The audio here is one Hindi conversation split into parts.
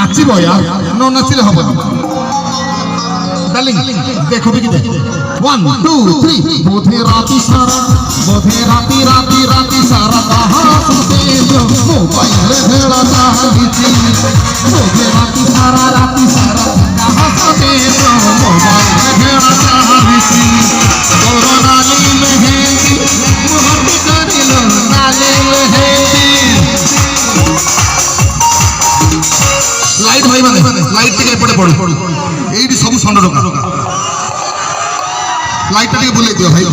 नाचिब यार न नाचिले हबो डार्लिंग देखो भी देख 1 2 3 बोधे राती सारा राती सारा कहा सुते जो मोबाइल रे भेड़ा चाहती बोधे राती सारा कहा सुते जो मोबाइल रे भेड़ा चाहती तोरो नाली मेहंदी मोहब्बत करिलो नाली मेहंदी लाइट भाई माने लाइट टिके एपटे पड़ू एइडी सब संड डका लाइट टिके बुले दियो भाई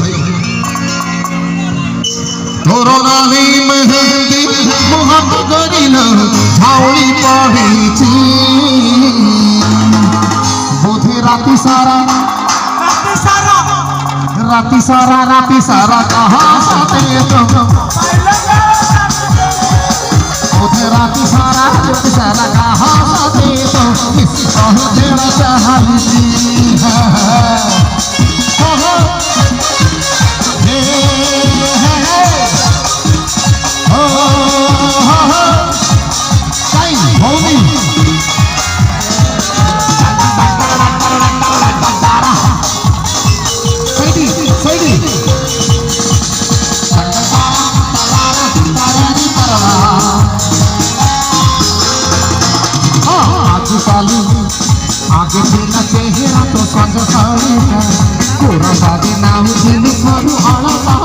तोरो नाली मेहंदी मोहब्बत करिलो झाउली पड़ीची बोधे राती सारा कहा साथे तो बोधे राती सारा कहा साथे तो कह देना चाहती है आगे बिना चेहरा तो संग साड़ीटा कोरा बादी नाम दिल करू अलता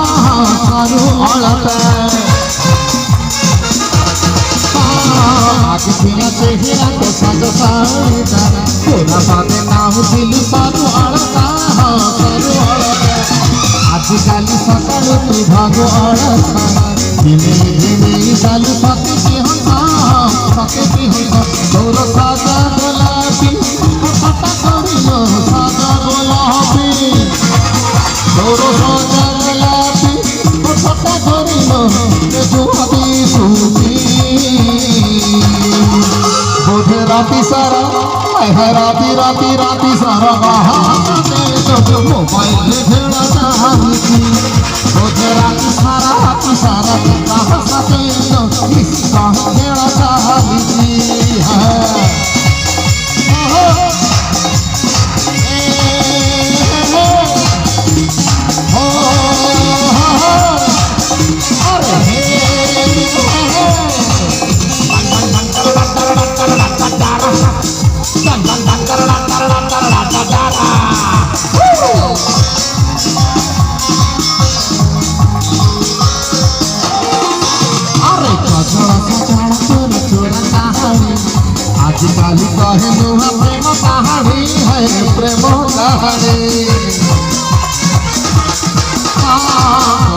आगे बिना चेहरा तो संग साड़ीटा कोरा बादी नाम दिल करू अलता आजिकाली सकालू तू भागो अलता दिने चालू पके की हम तोर सादा गोलापी फटा करिलो सादा गोलापी तोर सादा गोलापी फटा करिलो रे जुहाती सूती बोधे राती सारा राती सारा कहा तो मोबाइल में भेड़ा चाहती बोधे राती सारा कहा साथे तो इसका भेड़ा चाहती है आजिकाली कहे नुहा प्रेम कहानी है प्रेम कहानी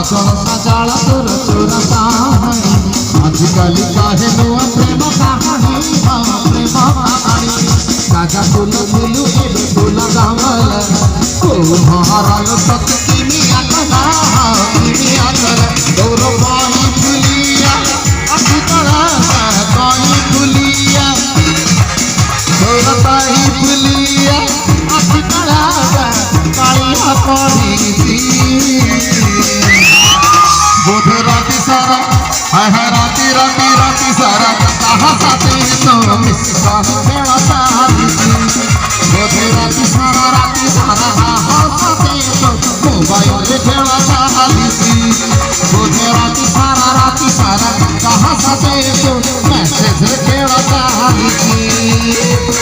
चल सजाड़ तोर चोरा कहानी आजिकाली कहे नुहा प्रेम कहानी है प्रेम कहानी काका फूल फूलू एबे फूल गावल को हराल तक किनी आकला तोर बाई फुलिया अभी तोरा बाई फुलिया ताही फुलिया अभी तड़ागा कालिया पड़ीसी बोधे राती सारा राती सारा कहा साथे तो मिसका भेड़ा चाहती बोधे राती सारा कहा साथे तो मोबाइल में भेड़ा चाहती बोधे राती सारा कहा साथे तो मैसेज भेड़ा चाहती